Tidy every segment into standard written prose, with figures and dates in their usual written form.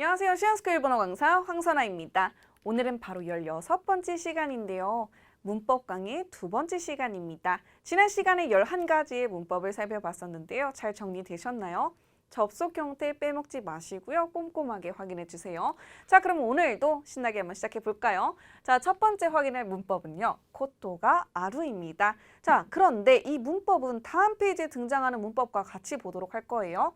안녕하세요. 시험스쿨 일본어 강사 황선아입니다. 오늘은 바로 16번째 시간인데요. 문법 강의 두 번째 시간입니다. 지난 시간에 11가지의 문법을 살펴봤었는데요. 잘 정리되셨나요? 접속 형태 빼먹지 마시고요. 꼼꼼하게 확인해 주세요. 자, 그럼 오늘도 신나게 한번 시작해 볼까요? 자, 첫 번째 확인할 문법은요. 코토가 아루입니다. 자, 그런데 이 문법은 다음 페이지에 등장하는 문법과 같이 보도록 할 거예요.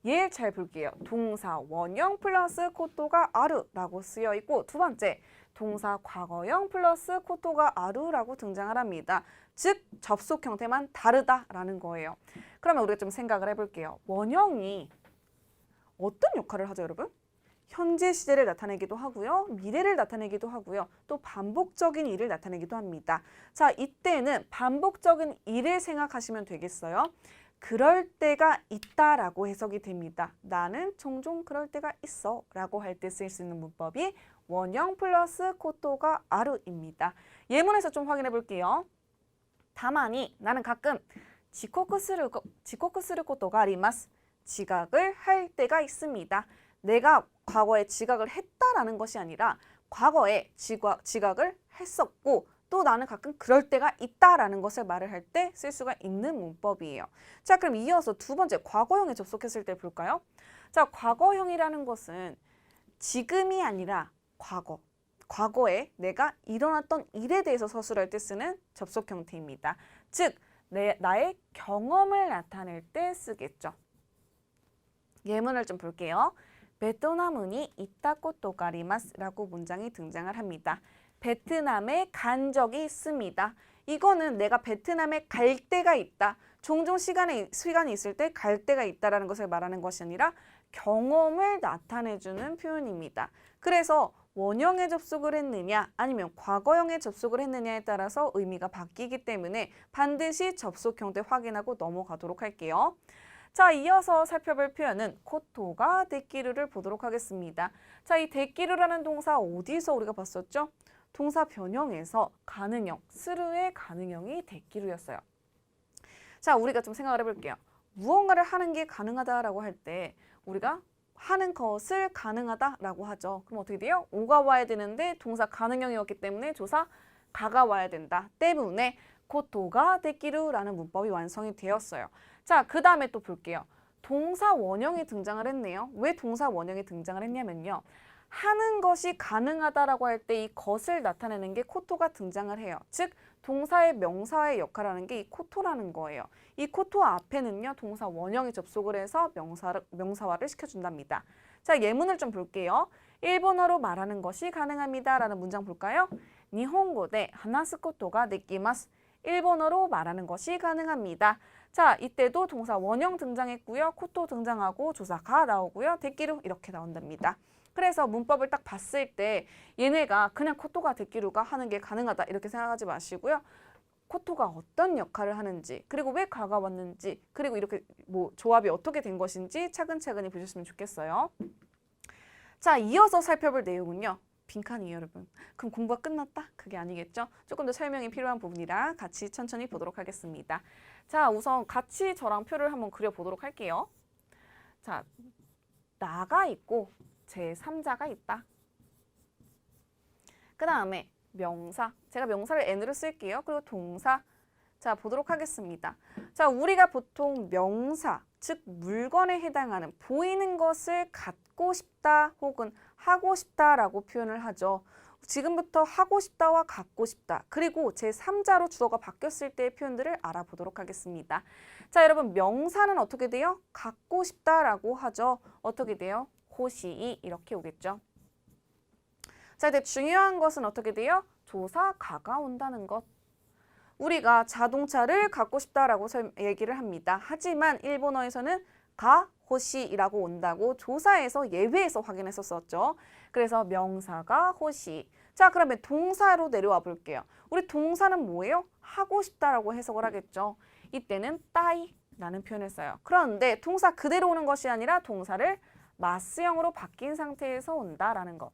얘 잘 볼게요. 동사 원형 플러스 코토가 아루라고 쓰여 있고, 두 번째 동사 과거형 플러스 코토가 아루라고 등장을 합니다. 즉 접속 형태만 다르다라는 거예요. 그러면 우리가 좀 생각을 해볼게요. 원형이 어떤 역할을 하죠, 여러분? 현재 시제를 나타내기도 하고요. 미래를 나타내기도 하고요. 또 반복적인 일을 나타내기도 합니다. 자, 이때는 반복적인 일을 생각하시면 되겠어요. 그럴 때가 있다라고 해석이 됩니다. 나는 종종 그럴 때가 있어 라고 할 때 쓸 수 있는 문법이 원형 플러스 코토가 아루입니다. 예문에서 좀 확인해 볼게요. 다만이 나는 가끔 지코쿠する 코토가 아리마스. 지각을 할 때가 있습니다. 내가 과거에 지각을 했다라는 것이 아니라 과거에 지각을 했었고 또 나는 가끔 그럴 때가 있다라는 것을 말을 할 때 쓸 수가 있는 문법이에요. 자, 그럼 이어서 두 번째 과거형에 접속했을 때 볼까요? 자, 과거형이라는 것은 지금이 아니라 과거에 내가 일어났던 일에 대해서 서술할 때 쓰는 접속 형태입니다. 즉, 나의 경험을 나타낼 때 쓰겠죠. 예문을 좀 볼게요. 베트남에 있다ことがあります라고 문장이 등장을 합니다. 베트남에 간 적이 있습니다. 이거는 내가 베트남에 갈 때가 있다. 종종 시간이 있을 때 갈 때가 있다라는 것을 말하는 것이 아니라 경험을 나타내주는 표현입니다. 그래서 원형에 접속을 했느냐 아니면 과거형에 접속을 했느냐에 따라서 의미가 바뀌기 때문에 반드시 접속 형태 확인하고 넘어가도록 할게요. 자, 이어서 살펴볼 표현은 코토가 데키루를 보도록 하겠습니다. 자, 이 데키루라는 동사 어디서 우리가 봤었죠? 동사 변형에서 가능형, 스루의 가능형이 데키루였어요. 자, 우리가 좀 생각을 해볼게요. 무언가를 하는 게 가능하다라고 할 때 우리가 하는 것을 가능하다라고 하죠. 그럼 어떻게 돼요? 오가 와야 되는데 동사 가능형이었기 때문에 조사 가가 와야 된다. 때문에 코토가 데키루라는 문법이 완성이 되었어요. 자, 그 다음에 또 볼게요. 동사 원형이 등장을 했네요. 왜 동사 원형이 등장을 했냐면요. 하는 것이 가능하다라고 할 때 이 것을 나타내는 게 코토가 등장을 해요. 즉, 동사의 명사의 역할을 하는 게 이 코토라는 거예요. 이 코토 앞에는요, 동사 원형이 접속을 해서 명사화를 시켜준답니다. 자, 예문을 좀 볼게요. 일본어로 말하는 것이 가능합니다. 라는 문장 볼까요? 니혼고で 話すことができます. 일본어로 말하는 것이 가능합니다. 자, 이때도 동사 원형 등장했고요. 코토 등장하고 조사가 나오고요. 데키루 이렇게 나온답니다. 그래서 문법을 딱 봤을 때 얘네가 그냥 코토가 데키루가 하는 게 가능하다 이렇게 생각하지 마시고요. 코토가 어떤 역할을 하는지 그리고 왜 가가 왔는지 그리고 이렇게 뭐 조합이 어떻게 된 것인지 차근차근히 보셨으면 좋겠어요. 자, 이어서 살펴볼 내용은요. 빈칸이에요, 여러분. 그럼 공부가 끝났다? 그게 아니겠죠? 조금 더 설명이 필요한 부분이라 같이 천천히 보도록 하겠습니다. 자, 우선 같이 저랑 표를 한번 그려보도록 할게요. 자, 나가 있고 제3자가 있다. 그 다음에 명사. 제가 명사를 n으로 쓸게요. 그리고 동사. 자, 보도록 하겠습니다. 자, 우리가 보통 명사, 즉 물건에 해당하는 보이는 것을 갖고 싶다 혹은 하고 싶다라고 표현을 하죠. 지금부터 하고 싶다와 갖고 싶다, 그리고 제3자로 주어가 바뀌었을 때의 표현들을 알아보도록 하겠습니다. 자, 여러분 명사는 어떻게 돼요? 갖고 싶다라고 하죠. 어떻게 돼요? 호시이 이렇게 오겠죠. 자, 이제 중요한 것은 어떻게 돼요? 조사 가가 온다는 것. 우리가 자동차를 갖고 싶다라고 얘기를 합니다. 하지만 일본어에서는 가, 호시이라고 온다고 조사에서 예외에서 확인했었죠. 그래서 명사가 호시. 자, 그러면 동사로 내려와 볼게요. 우리 동사는 뭐예요? 하고 싶다라고 해석을 하겠죠. 이때는 따이라는 표현을 써요. 그런데 동사 그대로 오는 것이 아니라 동사를 마스형으로 바뀐 상태에서 온다라는 것.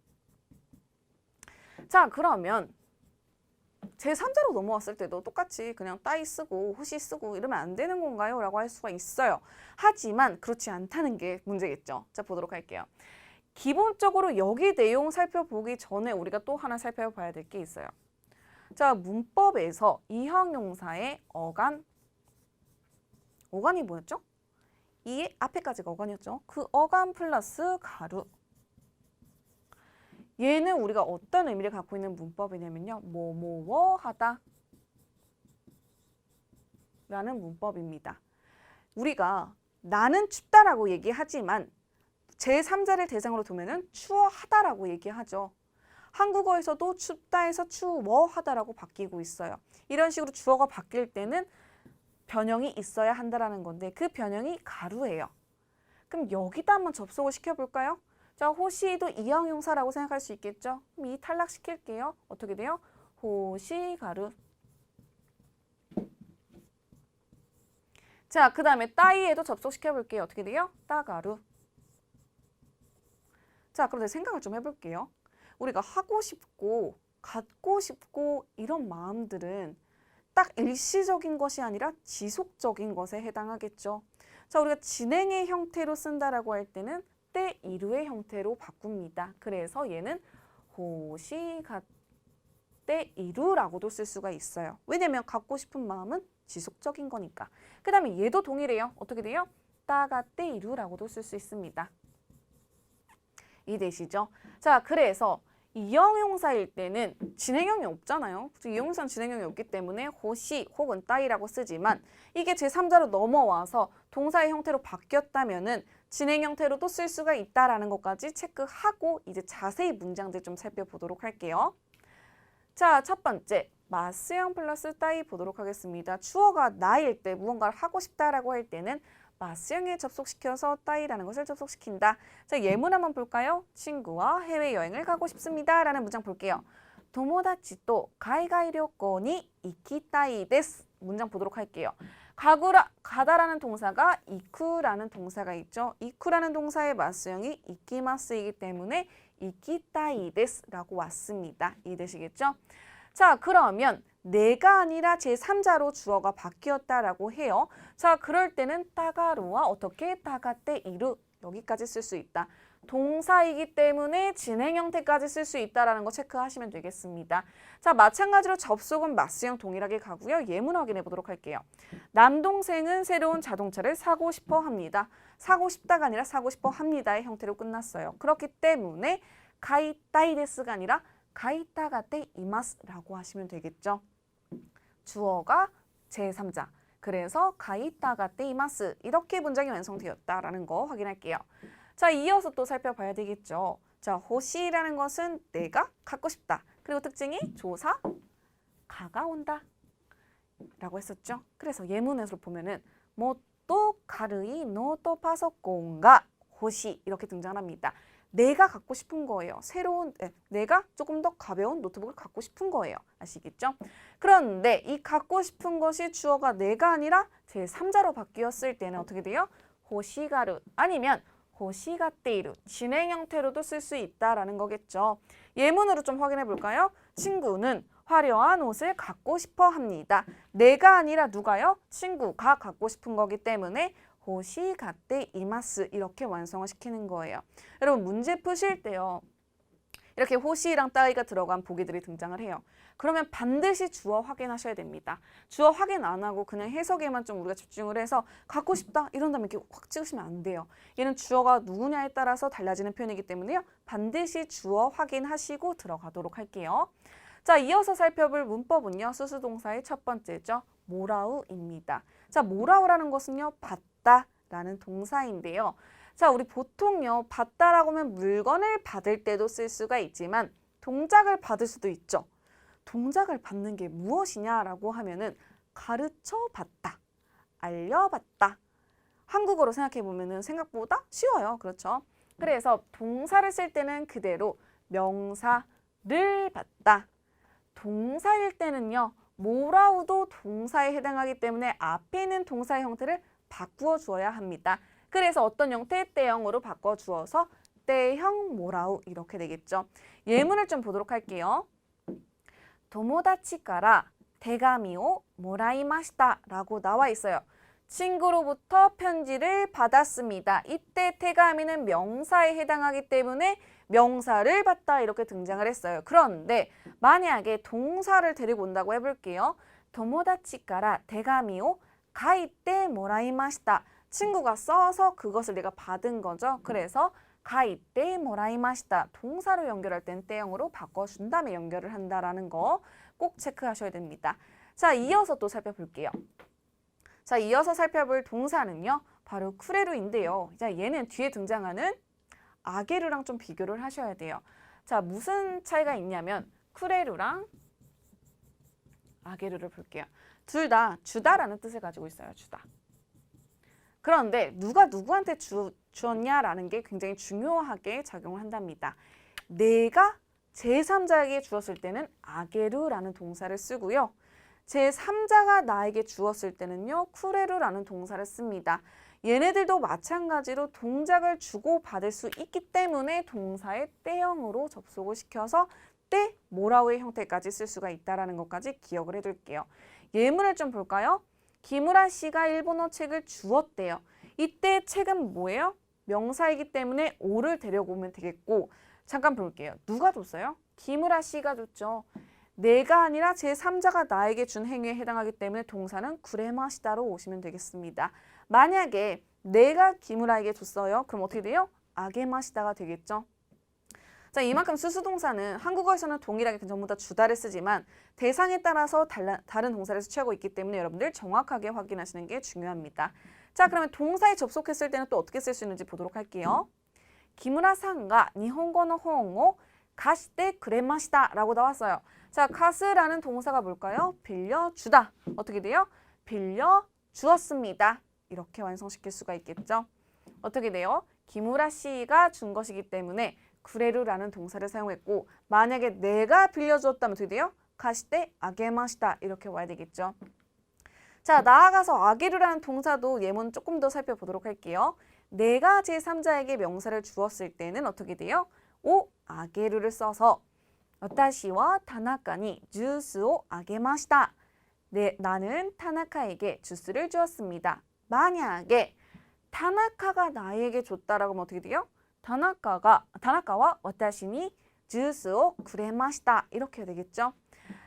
자, 그러면 제3자로 넘어왔을 때도 똑같이 그냥 따이 쓰고 호시 쓰고 이러면 안 되는 건가요? 라고 할 수가 있어요. 하지만 그렇지 않다는 게 문제겠죠. 자, 보도록 할게요. 기본적으로 여기 내용 살펴보기 전에 우리가 또 하나 살펴봐야 될 게 있어요. 자, 문법에서 이형용사의 어간이 뭐였죠? 이 앞에까지가 어간이었죠. 그 어간 플러스 가루. 얘는 우리가 어떤 의미를 갖고 있는 문법이냐면요. 뭐뭐뭐 하다 라는 문법입니다. 우리가 나는 춥다라고 얘기하지만 제3자를 대상으로 두면은 추워하다라고 얘기하죠. 한국어에서도 춥다에서 추워하다라고 바뀌고 있어요. 이런 식으로 주어가 바뀔 때는 변형이 있어야 한다라는 건데 그 변형이 가루예요. 그럼 여기다 한번 접속을 시켜볼까요? 자, 호시도 이형용사라고 생각할 수 있겠죠? 그럼 이 탈락시킬게요. 어떻게 돼요? 호시가루. 자, 그 다음에 따이에도 접속시켜볼게요. 어떻게 돼요? 따가루. 자, 그럼 생각을 좀 해볼게요. 우리가 하고 싶고 갖고 싶고 이런 마음들은 딱 일시적인 것이 아니라 지속적인 것에 해당하겠죠. 자, 우리가 진행의 형태로 쓴다라고 할 때는 때 이루의 형태로 바꿉니다. 그래서 얘는 호시가 때 이루라고도 쓸 수가 있어요. 왜냐면 갖고 싶은 마음은 지속적인 거니까. 그 다음에 얘도 동일해요. 어떻게 돼요? 따가 때 이루라고도 쓸 수 있습니다. 이해되시죠? 자, 그래서 이형용사일 때는 진행형이 없잖아요. 이형용사는 진행형이 없기 때문에 호시 혹은 따이라고 쓰지만 이게 제3자로 넘어와서 동사의 형태로 바뀌었다면은 진행 형태로도 쓸 수가 있다라는 것까지 체크하고 이제 자세히 문장들 좀 살펴보도록 할게요. 자, 첫 번째 마스형 플러스 따이 보도록 하겠습니다. 주어가 나일 때 무언가를 하고 싶다라고 할 때는 마스형에 접속시켜서 따이라는 것을 접속시킨다. 자, 예문 한번 볼까요? 친구와 해외여행을 가고 싶습니다. 라는 문장 볼게요. 도모다치또 가이가이 료코니 이키타이 데스. 문장 보도록 할게요. 가다라는 동사가 이쿠라는 동사가 있죠. 이쿠라는 동사의 마스형이 이키마스이기 때문에 이키타이 데스라고 왔습니다. 이해되시겠죠? 자, 그러면 내가 아니라 제3자로 주어가 바뀌었다라고 해요. 자, 그럴 때는 따가루와 어떻게 따가떼 이루 여기까지 쓸 수 있다. 동사이기 때문에 진행 형태까지 쓸 수 있다라는 거 체크하시면 되겠습니다. 자, 마찬가지로 접속은 마스형 동일하게 가고요. 예문 확인해 보도록 할게요. 남동생은 새로운 자동차를 사고 싶어 합니다. 사고 싶다가 아니라 사고 싶어 합니다의 형태로 끝났어요. 그렇기 때문에 가이따이데스가 아니라 가이타가테 이마스라고 하시면 되겠죠. 주어가 제3자. 그래서 가이타가테 이마스 이렇게 문장이 완성되었다라는 거 확인할게요. 자, 이어서 또 살펴봐야 되겠죠. 자, 호시라는 것은 내가 갖고 싶다. 그리고 특징이 조사, 가가 온다 라고 했었죠. 그래서 예문에서 보면은 모또 가르이 노토 파소콘가 호시 이렇게 등장합니다. 내가 갖고 싶은 거예요. 내가 조금 더 가벼운 노트북을 갖고 싶은 거예요. 아시겠죠? 그런데 이 갖고 싶은 것이 주어가 내가 아니라 제3자로 바뀌었을 때는 어떻게 돼요? 호시가루 아니면 호시가테이루 진행 형태로도 쓸 수 있다라는 거겠죠. 예문으로 좀 확인해 볼까요? 친구는 화려한 옷을 갖고 싶어 합니다. 내가 아니라 누가요? 친구가 갖고 싶은 거기 때문에 호시가테 이마스 이렇게 완성을 시키는 거예요. 여러분 문제 푸실 때요. 이렇게 호시랑 따이가 들어간 보기들이 등장을 해요. 그러면 반드시 주어 확인하셔야 됩니다. 주어 확인 안 하고 그냥 해석에만 좀 우리가 집중을 해서 갖고 싶다 이런 다음에 이렇게 확 찍으시면 안 돼요. 얘는 주어가 누구냐에 따라서 달라지는 표현이기 때문에요. 반드시 주어 확인하시고 들어가도록 할게요. 자, 이어서 살펴볼 문법은요. 수수동사의 첫 번째죠. 모라우입니다. 자, 모라우라는 것은요. 받다라는 동사인데요. 자, 우리 보통요. 받다라고 하면 물건을 받을 때도 쓸 수가 있지만 동작을 받을 수도 있죠. 동작을 받는 게 무엇이냐라고 하면은 가르쳐 받다, 알려받다. 한국어로 생각해 보면은 생각보다 쉬워요. 그렇죠? 그래서 동사를 쓸 때는 그대로 명사를 받다. 동사일 때는요. 모라우도 동사에 해당하기 때문에 앞에 있는 동사의 형태를 바꾸어 주어야 합니다. 그래서 어떤 형태? 때형으로 바꿔 주어서 때형 모라우 이렇게 되겠죠. 예문을 좀 보도록 할게요. 도모다치까라 대가미오 모라이마시다 라고 나와 있어요. 친구로부터 편지를 받았습니다. 이때 테가미는 명사에 해당하기 때문에 명사를 받다 이렇게 등장을 했어요. 그런데 만약에 동사를 데리고 온다고 해볼게요. 도모다치까라 테가미오 가이때 모라이마시다. 친구가 써서 그것을 내가 받은 거죠. 그래서 가이때 모라이마시다. 동사로 연결할 땐 때형으로 바꿔준 다음에 연결을 한다라는 거 꼭 체크하셔야 됩니다. 자, 이어서 또 살펴볼게요. 자, 이어서 살펴볼 동사는요. 바로 쿠레루인데요. 자, 얘는 뒤에 등장하는 아게루랑 좀 비교를 하셔야 돼요. 자, 무슨 차이가 있냐면 쿠레루랑 아게루를 볼게요. 둘 다 주다라는 뜻을 가지고 있어요. 주다. 그런데 누가 누구한테 주었냐라는 게 굉장히 중요하게 작용을 한답니다. 내가 제3자에게 주었을 때는 아게루라는 동사를 쓰고요. 제3자가 나에게 주었을 때는요. 쿠레루라는 동사를 씁니다. 얘네들도 마찬가지로 동작을 주고받을 수 있기 때문에 동사의 때형으로 접속을 시켜서 때 뭐라고의 형태까지 쓸 수가 있다는 것까지 기억을 해둘게요. 예문을 좀 볼까요? 기무라 씨가 일본어 책을 주었대요. 이때 책은 뭐예요? 명사이기 때문에 오를 데려오면 되겠고 잠깐 볼게요. 누가 줬어요? 기무라 씨가 줬죠. 내가 아니라 제3자가 나에게 준 행위에 해당하기 때문에 동사는 구레마시다로 오시면 되겠습니다. 만약에 내가 기무라에게 줬어요. 그럼 어떻게 돼요? 아게마시다가 되겠죠. 자, 이만큼 수수동사는 한국어에서는 동일하게 전부 다 주다를 쓰지만 대상에 따라서 다른 동사를 취하고 있기 때문에 여러분들 정확하게 확인하시는 게 중요합니다. 자, 그러면 동사에 접속했을 때는 또 어떻게 쓸 수 있는지 보도록 할게요. 기무라さんが 일본어 호응을 가시때 그레마시다 라고 나왔어요. 자, 가스라는 동사가 뭘까요? 빌려주다. 어떻게 돼요? 빌려주었습니다. 이렇게 완성시킬 수가 있겠죠. 어떻게 돼요? 기무라 씨가 준 것이기 때문에 구레루라는 동사를 사용했고 만약에 내가 빌려주었다면 어떻게 돼요? 가시때 아게마시다 이렇게 와야 되겠죠. 자, 나아가서 아게루라는 동사도 예문 조금 더 살펴보도록 할게요. 내가 제3자에게 명사를 주었을 때는 어떻게 돼요? 오 아게루를 써서 와타시와 타나카니 주스를 아게마시다. 네, 나는 타나카에게 주스를 주었습니다. 만약에 타나카가 나에게 줬다라고 하면 어떻게 돼요? 타나카와 와타시니 주스를 구레마시다. 이렇게 되겠죠.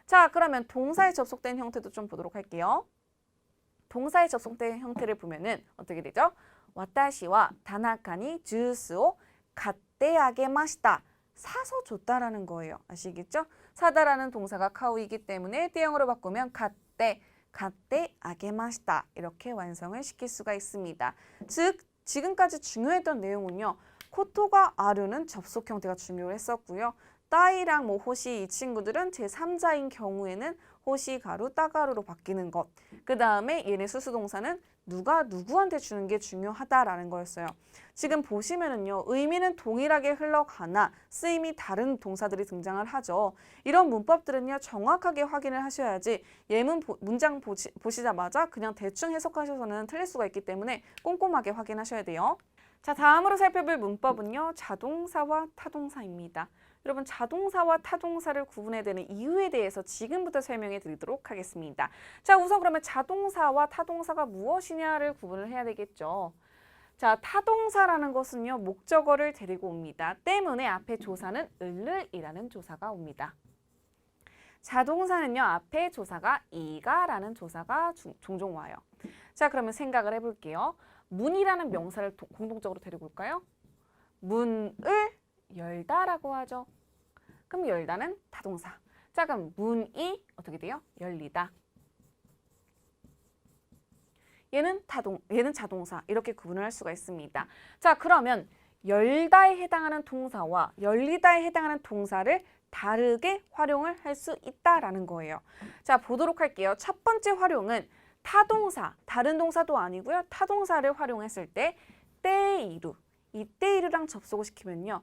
자, 그러면 동사에 접속된 형태도 좀 보도록 할게요. 동사에 접속된 형태를 보면은 어떻게 되죠? 와타시와 타나카니 주스를 갖대 아게마시다. 사서 줬다라는 거예요. 아시겠죠? 사다라는 동사가 카우이기 때문에 때형으로 바꾸면 갖대 아게마시다. 이렇게 완성을 시킬 수가 있습니다. 즉, 지금까지 중요했던 내용은요. 코토가 아루는 접속 형태가 중요했었고요. 따이랑 호시 이 친구들은 제3자인 경우에는 호시 가루, 따가루로 바뀌는 것. 그 다음에 얘네 수수동사는 누가 누구한테 주는 게 중요하다라는 거였어요. 지금 보시면은요. 의미는 동일하게 흘러가나 쓰임이 다른 동사들이 등장을 하죠. 이런 문법들은요. 정확하게 확인을 하셔야지 문장 보시자마자 그냥 대충 해석하셔서는 틀릴 수가 있기 때문에 꼼꼼하게 확인하셔야 돼요. 자, 다음으로 살펴볼 문법은요. 자동사와 타동사입니다. 여러분 자동사와 타동사를 구분해야 되는 이유에 대해서 지금부터 설명해 드리도록 하겠습니다. 자, 우선 그러면 자동사와 타동사가 무엇이냐를 구분을 해야 되겠죠. 자, 타동사라는 것은요. 목적어를 데리고 옵니다. 때문에 앞에 조사는 을이라는 조사가 옵니다. 자동사는요. 앞에 조사가 이가라는 조사가 종종 와요. 자, 그러면 생각을 해볼게요. 문이라는 명사를 공동적으로 데리고 올까요? 문을 열다라고 하죠. 그럼 열다는 타동사. 자, 그럼 문이 어떻게 돼요? 열리다. 얘는 자동사. 이렇게 구분을 할 수가 있습니다. 자, 그러면 열다에 해당하는 동사와 열리다에 해당하는 동사를 다르게 활용을 할 수 있다라는 거예요. 자, 보도록 할게요. 첫 번째 활용은 타동사, 다른 동사도 아니고요. 타동사를 활용했을 때 때이루, 이 때이루랑 접속을 시키면요.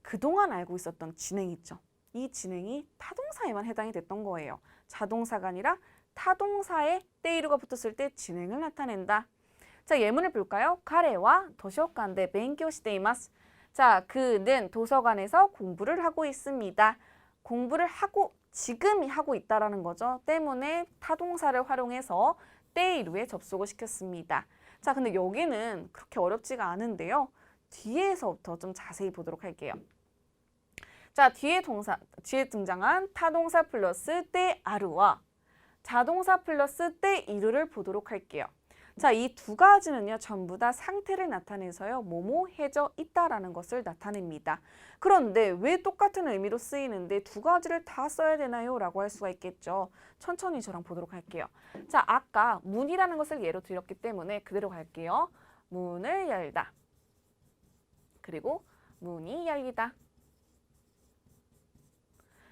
그동안 알고 있었던 진행 있죠. 이 진행이 타동사에만 해당이 됐던 거예요. 자동사가 아니라 타동사에 때이루가 붙었을 때 진행을 나타낸다. 자, 예문을 볼까요? 가레와 도서관데 벤교 시테이마스. 자, 그는 도서관에서 공부를 하고 있습니다. 공부를 하고 지금이 하고 있다라는 거죠. 때문에 타동사를 활용해서 때이루에 접속을 시켰습니다. 자, 근데 여기는 그렇게 어렵지가 않은데요. 뒤에서부터 좀 자세히 보도록 할게요. 자, 뒤에 등장한 타동사 플러스 때아루와 자동사 플러스 때이루를 보도록 할게요. 자, 이 두 가지는요, 전부 다 상태를 나타내서요, 뭐뭐해져 있다라는 것을 나타냅니다. 그런데 왜 똑같은 의미로 쓰이는데 두 가지를 다 써야 되나요? 라고 할 수가 있겠죠. 천천히 저랑 보도록 할게요. 자, 아까 문이라는 것을 예로 들었기 때문에 그대로 갈게요. 문을 열다. 그리고 문이 열리다.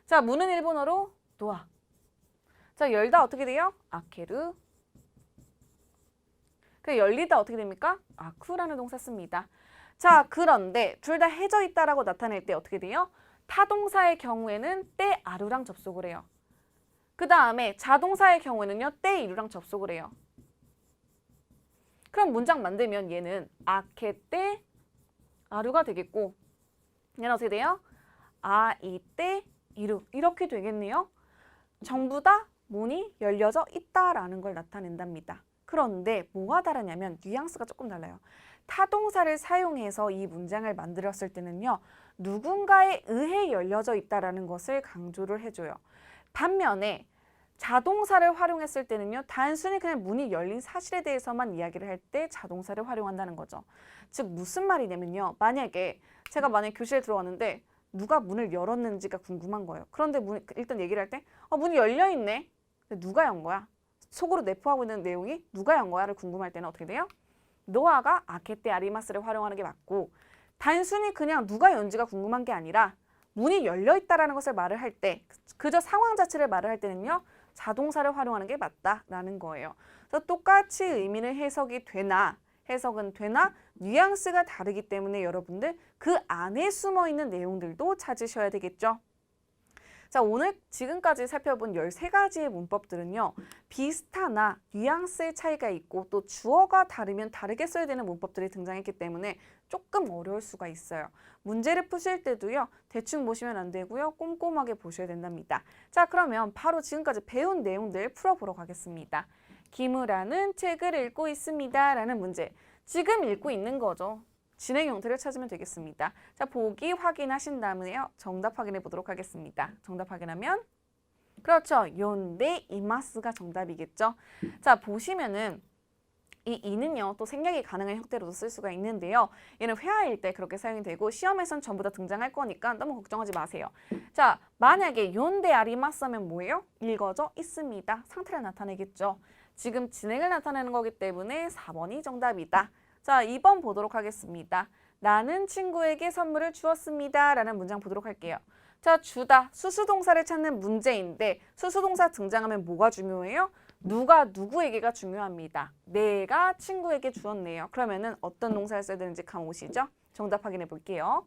자, 문은 일본어로 도아. 자, 열다 어떻게 돼요? 아케루. 그 열리다 어떻게 됩니까? 아쿠라는 동사 씁니다. 자, 그런데 둘 다 해져 있다라고 나타낼 때 어떻게 돼요? 타동사의 경우에는 때아루랑 접속을 해요. 그 다음에 자동사의 경우에는요, 때이루랑 접속을 해요. 그럼 문장 만들면 얘는 아케 때 아루가 되겠고, 얘는 어떻게 돼요? 아이 때 이루 이렇게 되겠네요. 전부 다 문이 열려져 있다라는 걸 나타낸답니다. 그런데 뭐가 다르냐면 뉘앙스가 조금 달라요. 타동사를 사용해서 이 문장을 만들었을 때는요, 누군가에 의해 열려져 있다라는 것을 강조를 해줘요. 반면에 자동사를 활용했을 때는요, 단순히 그냥 문이 열린 사실에 대해서만 이야기를 할 때 자동사를 활용한다는 거죠. 즉 무슨 말이냐면요, 만약에 제가 교실에 들어왔는데 누가 문을 열었는지가 궁금한 거예요. 그런데 일단 얘기를 할 때 문이 열려있네. 누가 연 거야? 속으로 내포하고 있는 내용이 누가 연 거야를 궁금할 때는 어떻게 돼요? 노아가 아케테 아리마스를 활용하는 게 맞고, 단순히 그냥 누가 연지가 궁금한 게 아니라 문이 열려있다라는 것을 말을 할 때, 그저 상황 자체를 말을 할 때는요, 자동사를 활용하는 게 맞다라는 거예요. 그래서 똑같이 의미는 해석은 되나 뉘앙스가 다르기 때문에 여러분들 그 안에 숨어있는 내용들도 찾으셔야 되겠죠. 자, 오늘 지금까지 살펴본 13가지의 문법들은요, 비슷하나 뉘앙스의 차이가 있고 또 주어가 다르면 다르게 써야 되는 문법들이 등장했기 때문에 조금 어려울 수가 있어요. 문제를 푸실 때도요, 대충 보시면 안 되고요, 꼼꼼하게 보셔야 된답니다. 자, 그러면 바로 지금까지 배운 내용들 풀어보러 가겠습니다. 김우라는 책을 읽고 있습니다 라는 문제, 지금 읽고 있는 거죠. 진행 형태를 찾으면 되겠습니다. 자, 보기 확인하신 다음에요, 정답 확인해 보도록 하겠습니다. 정답 확인하면 그렇죠, 요데 이마스가 정답이겠죠. 자, 보시면은 이 이는요, 또 생략이 가능한 형태로도 쓸 수가 있는데요. 얘는 회화일 때 그렇게 사용이 되고 시험에선 전부 다 등장할 거니까 너무 걱정하지 마세요. 자, 만약에 요데 아리마스 하면 뭐예요? 읽어져 있습니다. 상태를 나타내겠죠. 지금 진행을 나타내는 거기 때문에 4번이 정답이다. 자, 2번 보도록 하겠습니다. 나는 친구에게 선물을 주었습니다 라는 문장 보도록 할게요. 자, 주다, 수수동사를 찾는 문제인데 수수동사 등장하면 뭐가 중요해요? 누가 누구에게가 중요합니다. 내가 친구에게 주었네요. 그러면은 어떤 동사를 써야 되는지 감 오시죠? 정답 확인해 볼게요.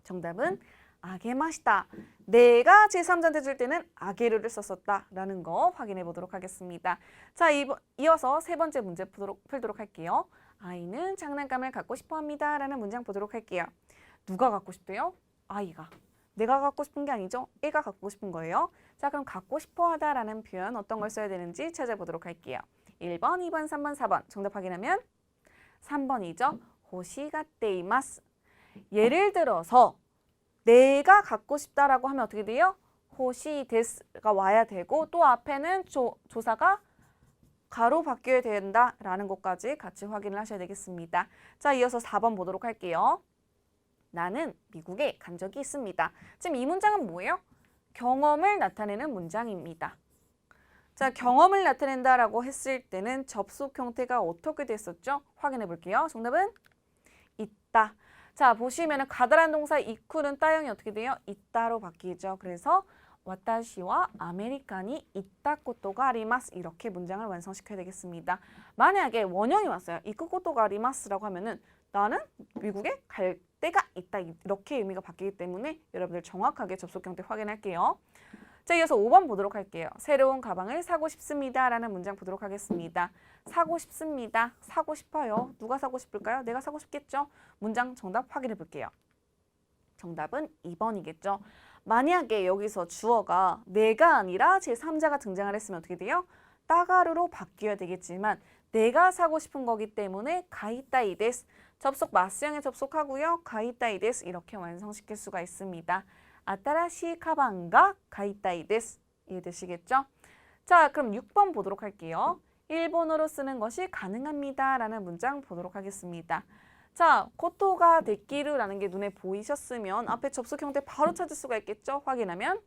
정답은 아게마시다. 내가 제3자한테 줄 때는 아게르를 썼었다 라는 거 확인해 보도록 하겠습니다. 자, 이어서 세 번째 문제 풀도록 할게요. 아이는 장난감을 갖고 싶어 합니다 라는 문장 보도록 할게요. 누가 갖고 싶대요? 아이가. 내가 갖고 싶은 게 아니죠? 애가 갖고 싶은 거예요. 자, 그럼 갖고 싶어 하다 라는 표현 어떤 걸 써야 되는지 찾아보도록 할게요. 1번, 2번, 3번, 4번. 정답 확인하면 3번이죠. 호시가테이마스. 예를 들어서 내가 갖고 싶다라고 하면 어떻게 돼요? 호시데스가 와야 되고 또 앞에는 조사가 가로 바뀌어야 된다라는 것까지 같이 확인을 하셔야 되겠습니다. 자, 이어서 4번 보도록 할게요. 나는 미국에 간 적이 있습니다. 지금 이 문장은 뭐예요? 경험을 나타내는 문장입니다. 자, 경험을 나타낸다라고 했을 때는 접속 형태가 어떻게 됐었죠? 확인해 볼게요. 정답은 있다. 자, 보시면은 가다란 동사 이쿠는 따형이 어떻게 돼요? 있다로 바뀌죠. 그래서 와타시와 아메리칸이 있다 것도가 아리마스 이렇게 문장을 완성시켜야 되겠습니다. 만약에 원형이 왔어요. 이쿠 것도가 아리마스라고 하면은 나는 미국에 갈 때가 있다 이렇게 의미가 바뀌기 때문에 여러분들 정확하게 접속 형태 확인할게요. 자, 이어서 5번 보도록 할게요. 새로운 가방을 사고 싶습니다 라는 문장 보도록 하겠습니다. 사고 싶습니다. 사고 싶어요. 누가 사고 싶을까요? 내가 사고 싶겠죠? 문장 정답 확인해 볼게요. 정답은 2번이겠죠. 만약에 여기서 주어가 내가 아니라 제3자가 등장을 했으면 어떻게 돼요? 따가루로 바뀌어야 되겠지만 내가 사고 싶은 거기 때문에 가이타이 데스. 접속 마스형에 접속하고요. 가이타이 데스 이렇게 완성시킬 수가 있습니다. 아따라시 가방가 가이타이 데스. 이해되시겠죠? 자, 그럼 6번 보도록 할게요. 일본어로 쓰는 것이 가능합니다. 라는 문장 보도록 하겠습니다. 자, 코토가 데키루라는 게 눈에 보이셨으면 앞에 접속 형태 바로 찾을 수가 있겠죠? 확인하면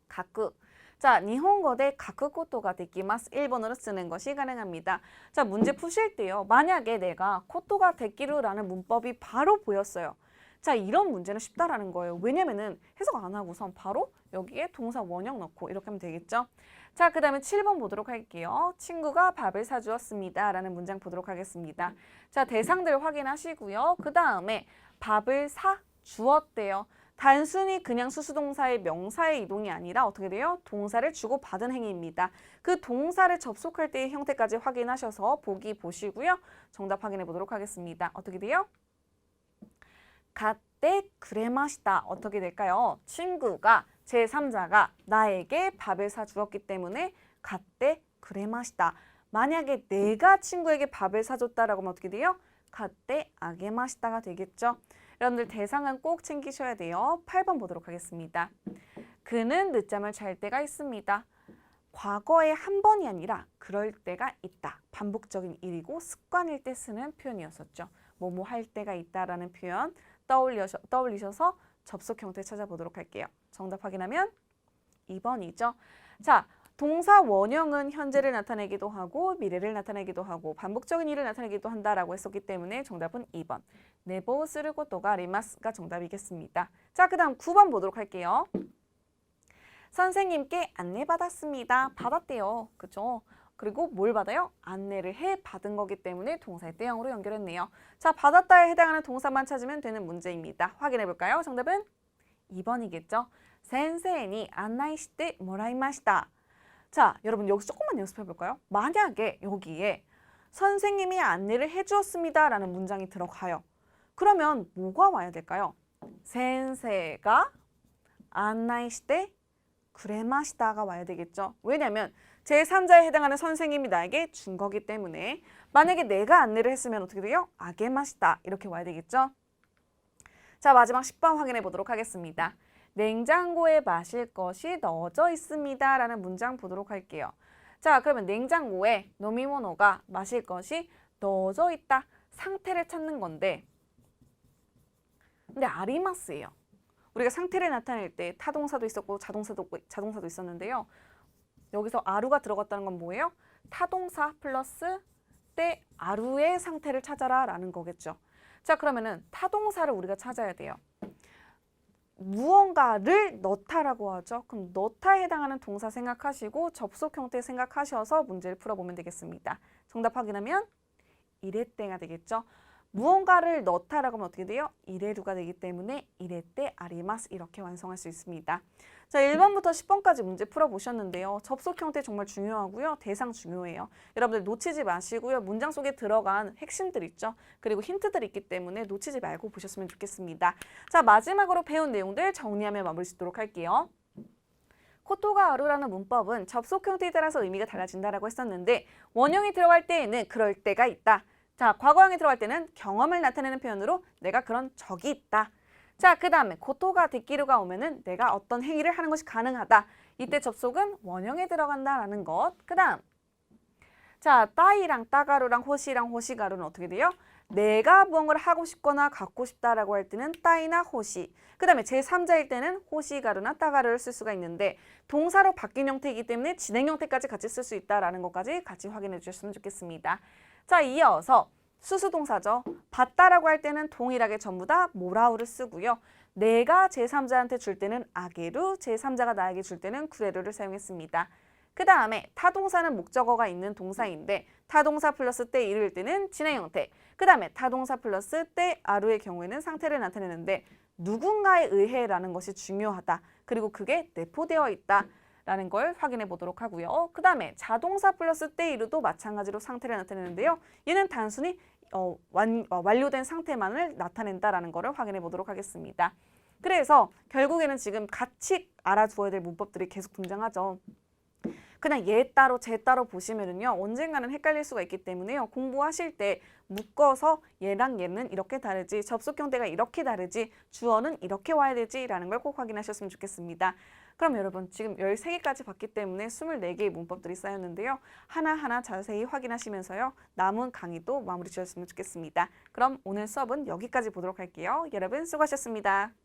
가쿠. 자, 니혼고대 가쿠 코토가 데키마스. 일본어로 쓰는 것이 가능합니다. 자, 문제 푸실 때요. 만약에 내가 코토가 데키루라는 문법이 바로 보였어요. 자, 이런 문제는 쉽다라는 거예요. 왜냐면은 해석 안 하고선 바로 여기에 동사 원형 넣고 이렇게 하면 되겠죠? 자, 그 다음에 7번 보도록 할게요. 친구가 밥을 사주었습니다. 라는 문장 보도록 하겠습니다. 자, 대상들 확인하시고요. 그 다음에 밥을 사주었대요. 단순히 그냥 수수동사의 명사의 이동이 아니라 어떻게 돼요? 동사를 주고받은 행위입니다. 그 동사를 접속할 때의 형태까지 확인하셔서 보기 보시고요. 정답 확인해 보도록 하겠습니다. 어떻게 돼요? 가떼 그레마시다. 어떻게 될까요? 친구가 제3자가 나에게 밥을 사주었기 때문에 가떼 그레마시다. 만약에 내가 친구에게 밥을 사줬다라고 하면 어떻게 돼요? 가떼 아게마시다가 되겠죠. 여러분들 대상은 꼭 챙기셔야 돼요. 8번 보도록 하겠습니다. 그는 늦잠을 잘 때가 있습니다. 과거에 한 번이 아니라 그럴 때가 있다. 반복적인 일이고 습관일 때 쓰는 표현이었었죠. 뭐뭐 할 때가 있다라는 표현 떠올리셔서 접속 형태 찾아보도록 할게요. 정답 확인하면 2번이죠. 자, 동사 원형은 현재를 나타내기도 하고 미래를 나타내기도 하고 반복적인 일을 나타내기도 한다라고 했었기 때문에 정답은 2번. 네보 쓰르고토가 아리마스가 정답이겠습니다. 자, 그 다음 9번 보도록 할게요. 선생님께 안내받았습니다. 받았대요. 그죠? 그리고 뭘 받아요? 안내를 해 받은 거기 때문에 동사의 때형으로 연결했네요. 자, 받았다에 해당하는 동사만 찾으면 되는 문제입니다. 확인해 볼까요? 정답은 2번이겠죠. 센세이니 안나이시테 모라이마시다. 자, 여러분 여기서 조금만 연습해 볼까요? 만약에 여기에 선생님이 안내를 해주었습니다 라는 문장이 들어가요. 그러면 뭐가 와야 될까요? 센세가 안나이시테 그레마시다가 와야 되겠죠. 왜냐하면 제3자에 해당하는 선생님이 나에게 준 거기 때문에 만약에 내가 안내를 했으면 어떻게 돼요? 아게마시다 이렇게 와야 되겠죠. 자, 마지막 10번 확인해 보도록 하겠습니다. 냉장고에 마실 것이 넣어져 있습니다 라는 문장 보도록 할게요. 자, 그러면 냉장고에 노미모노가 마실 것이 넣어져 있다. 상태를 찾는 건데 근데 아리마스예요. 우리가 상태를 나타낼 때 타동사도 있었고 자동사도 있었는데요. 여기서 아루가 들어갔다는 건 뭐예요? 타동사 플러스 때 아루의 상태를 찾아라 라는 거겠죠. 자, 그러면은 타동사를 우리가 찾아야 돼요. 무언가를 넣다라고 하죠. 그럼 넣다에 해당하는 동사 생각하시고 접속 형태 생각하셔서 문제를 풀어보면 되겠습니다. 정답 확인하면 이레떼가 되겠죠. 무언가를 넣다라고 하면 어떻게 돼요? 이레루가 되기 때문에 이레떼 아리마스 이렇게 완성할 수 있습니다. 자, 1번부터 10번까지 문제 풀어보셨는데요. 접속 형태 정말 중요하고요. 대상 중요해요. 여러분들 놓치지 마시고요. 문장 속에 들어간 핵심들 있죠. 그리고 힌트들 있기 때문에 놓치지 말고 보셨으면 좋겠습니다. 자, 마지막으로 배운 내용들 정리하며 마무리 짓도록 할게요. 코토가 아루라는 문법은 접속 형태에 따라서 의미가 달라진다라고 했었는데 원형이 들어갈 때에는 그럴 때가 있다. 자, 과거형이 들어갈 때는 경험을 나타내는 표현으로 내가 그런 적이 있다. 자, 그 다음에 고토가 데키루가 오면은 내가 어떤 행위를 하는 것이 가능하다. 이때 접속은 원형에 들어간다라는 것. 그 다음 자, 따이랑 따가루랑 호시랑 호시가루는 어떻게 돼요? 내가 무언가를 하고 싶거나 갖고 싶다라고 할 때는 따이나 호시. 그 다음에 제3자일 때는 호시가루나 따가루를 쓸 수가 있는데 동사로 바뀐 형태이기 때문에 진행 형태까지 같이 쓸 수 있다라는 것까지 같이 확인해 주셨으면 좋겠습니다. 자, 이어서 수수동사죠. 받다라고 할 때는 동일하게 전부 다 모라우를 쓰고요. 내가 제3자한테 줄 때는 아게루, 제3자가 나에게 줄 때는 쿠레루를 사용했습니다. 그 다음에 타동사는 목적어가 있는 동사인데 타동사 플러스 때 이를 때는 진행 형태. 그 다음에 타동사 플러스 때 아루의 경우에는 상태를 나타내는데 누군가에 의해라는 것이 중요하다. 그리고 그게 내포되어 있다. 라는 걸 확인해 보도록 하고요. 그 다음에 자동사 플러스 때 이루도 마찬가지로 상태를 나타내는데요. 얘는 단순히 완료된 상태만을 나타낸다라는 것을 확인해 보도록 하겠습니다. 그래서 결국에는 지금 같이 알아두어야 될 문법들이 계속 등장하죠. 그냥 얘 따로 쟤 따로 보시면은요 언젠가는 헷갈릴 수가 있기 때문에요. 공부하실 때 묶어서 얘랑 얘는 이렇게 다르지, 접속형태가 이렇게 다르지, 주어는 이렇게 와야 되지라는 걸 꼭 확인하셨으면 좋겠습니다. 그럼 여러분 지금 13개까지 봤기 때문에 24개의 문법들이 쌓였는데요. 하나하나 자세히 확인하시면서요. 남은 강의도 마무리 지었으면 좋겠습니다. 그럼 오늘 수업은 여기까지 보도록 할게요. 여러분 수고하셨습니다.